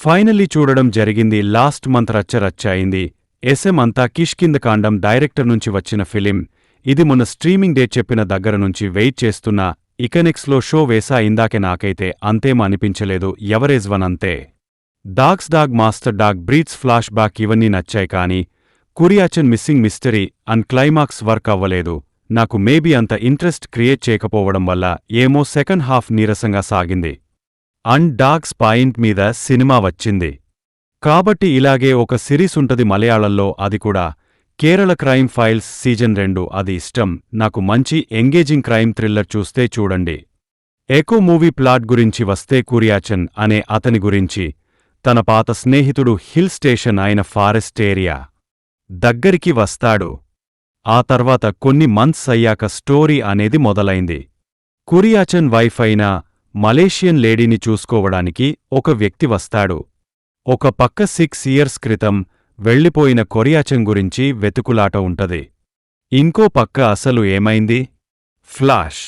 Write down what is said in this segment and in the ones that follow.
Finally చూడడం జరిగింది. Last month రచ్చ అయింది. ఎస్ఎం అంతా కిష్కిందకాండం డైరెక్టర్ నుంచి వచ్చిన ఫిలిం. ఇది మొన్న స్ట్రీమింగ్ డేట్ చెప్పిన దగ్గర నుంచి వెయిట్ చేస్తున్నా. ఇక నెక్స్ట్లో షో వేసా. ఇందాకే నాకైతే అంతేం అనిపించలేదు. ఎవరేజ్వన్ అంతే. Dog master dog breaths flashback ఇవన్నీ నచ్చాయి. కానీ Kuriachan missing mystery and climax work అవ్వలేదు. నాకు మేబీ అంత ఇంట్రెస్ట్ క్రియేట్ చేయకపోవడం వల్ల ఏమో సెకండ్ హాఫ్ నీరసంగా సాగింది. అండ్ డాగ్స్ పాయింట్ మీద సినిమా వచ్చింది కాబట్టి ఇలాగే ఒక సిరీస్ ఉంటది మలయాళంలో, అది కూడా కేరళ క్రైమ్ ఫైల్స్ సీజన్ 2. అది ఇష్టం నాకు. మంచి ఎంగేజింగ్ క్రైమ్ థ్రిల్లర్ చూస్తే చూడండి. ఎకో మూవీ ప్లాట్ గురించి వస్తే కురియాచన్ అనే అతని గురించి. తన పాత స్నేహితుడు హిల్ స్టేషన్ అయిన ఫారెస్ట్ ఏరియా దగ్గరికి వస్తాడు. ఆ తర్వాత కొన్ని మంత్స్ అయ్యాక స్టోరీ అనేది మొదలైంది. కురియాచన్ వైఫ్ అయిన మలేషియన్ లేడీని చూసుకోవడానికి ఒక వ్యక్తి వస్తాడు. ఒక పక్క 6 ఇయర్స్ క్రితం వెళ్ళిపోయిన కురియాచన్ గురించి వెతుకులాట ఉంటది. ఇంకో పక్క అసలు ఏమైంది, ఫ్లాష్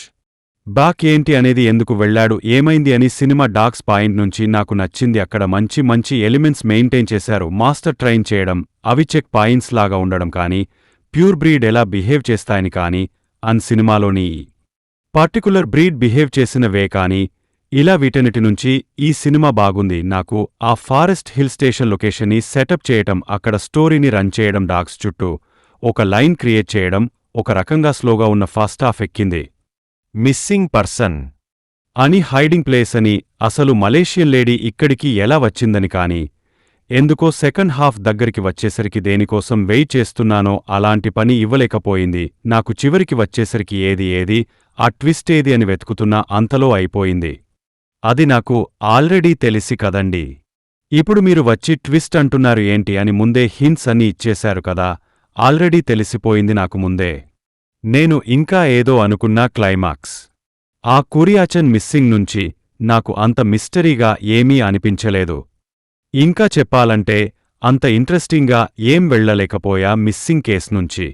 బాక్ ఏంటి అనేది, ఎందుకు వెళ్లాడు, ఏమైంది అని. సినిమా డాగ్స్ పాయింట్ నుంచి నాకు నచ్చింది. అక్కడ మంచి ఎలిమెంట్స్ మెయింటైన్ చేశారు. మాస్టర్ ట్రైన్ చేయడం, అవి చెక్ పాయింట్స్ లాగా ఉండడం కానీ, ప్యూర్ బ్రీడ్ ఎలా బిహేవ్ చేస్తాయని కానీ, సినిమాలోని పర్టికులర్ బ్రీడ్ బిహేవ్ చేసిన వే కానీ, ఇలా వీటన్నిటి నుంచి ఈ సినిమా బాగుంది. నాకు ఆ ఫారెస్ట్ హిల్ స్టేషన్ లొకేషన్ని సెటప్ చేయటం, అక్కడ స్టోరీని రన్ చేయడం, డాగ్స్ చుట్టూ ఒక లైన్ క్రియేట్ చేయడం, ఒక రకంగా స్లోగా ఉన్న ఫస్ట్ హాఫ్ ఎక్కింది. మిస్సింగ్ పర్సన్ అని, హైడింగ్ ప్లేస్ అని, అసలు మలేషియన్ లేడీ ఇక్కడికి ఎలా వచ్చిందని కానీ, ఎందుకో సెకండ్ హాఫ్ దగ్గరికి వచ్చేసరికి దేనికోసం వెయిట్ చేస్తున్నానో అలాంటి పని ఇవ్వలేకపోయింది నాకు. చివరికి వచ్చేసరికి ఏది ఆ ట్విస్ట్ ఏది అని వెతుకుతున్నా అంతలో అయిపోయింది. అది నాకు ఆల్రెడీ తెలిసి కదండి. ఇప్పుడు మీరు వచ్చి ట్విస్ట్ అంటున్నారు ఏంటి అని ముందే హింట్స్ అన్నీ ఇచ్చేశారు కదా. ఆల్రెడీ తెలిసిపోయింది నాకు ముందే. నేను ఇంకా ఏదో అనుకున్నా క్లైమాక్స్. ఆ కురియాచన్ మిస్సింగ్ నుంచి నాకు అంత మిస్టరీగా ఏమీ అనిపించలేదు. ఇంకా చెప్పాలంటే అంత ఇంట్రెస్టింగ్గా ఏం వెళ్లలేకపోయా మిస్సింగ్ కేస్ నుంచి.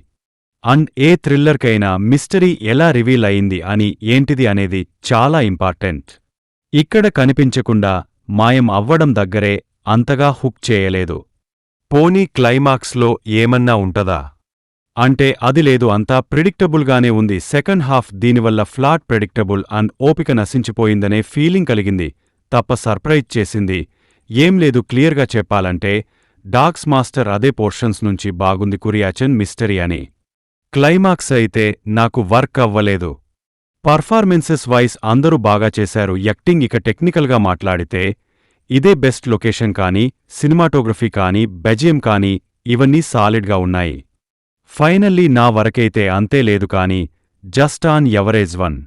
అండ్ ఏ థ్రిల్లర్కైనా మిస్టరీ ఎలా రివీల్ అయింది అని, ఏంటిది అనేది చాలా ఇంపార్టెంట్. ఇక్కడ కనిపించకుండా మాయం అవ్వడం దగ్గరే అంతగా హుక్ చేయలేదు. పోనీ క్లైమాక్స్లో ఏమన్నా ఉంటదా అంటే అది లేదు. అంతా ప్రిడిక్టబుల్గానే ఉంది. సెకండ్ హాఫ్ దీనివల్ల ఫ్లాట్ ప్రెడిక్టబుల్ అండ్ ఓపిక నశించిపోయిందనే ఫీలింగ్ కలిగింది తప్ప సర్ప్రైజ్ చేసింది ఏం లేదు. క్లియర్గా చెప్పాలంటే డాగ్స్ మాస్టర్ అదే పోర్షన్స్ నుంచి బాగుంది. కురియాచన్ మిస్టరీ అని క్లైమాక్స్ అయితే నాకు వర్క్ అవ్వలేదు. పర్ఫార్మెన్సెస్ వైస్ అందరూ బాగా చేశారు. యాక్టింగ్ ఇక టెక్నికల్గా మాట్లాడితే ఇదే బెస్ట్. లొకేషన్ కానీ, సినిమాటోగ్రఫీ కానీ, బెజియం కానీ ఇవన్నీ సాలిడ్గా ఉన్నాయి. ఫైనల్లీ నా వరకైతే అంతే లేదు కానీ జస్ట్ ఆన్ ఎవరేజ్ వన్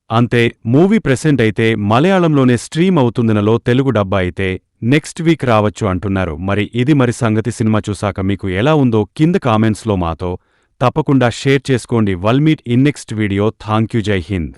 అంతే. మూవీ ప్రెసెంట్ అయితే మలయాళంలోనే స్ట్రీమ్ అవుతుందనలో, తెలుగు డబ్బా అయితే నెక్స్ట్ వీక్ రావచ్చు అంటున్నారు. మరి సంగతి. సినిమా చూసాక మీకు ఎలా ఉందో కింద కామెంట్స్లో మాతో తప్పకుండా షేర్ చేసుకోండి. Will meet in next video. Thank you. జై హింద్.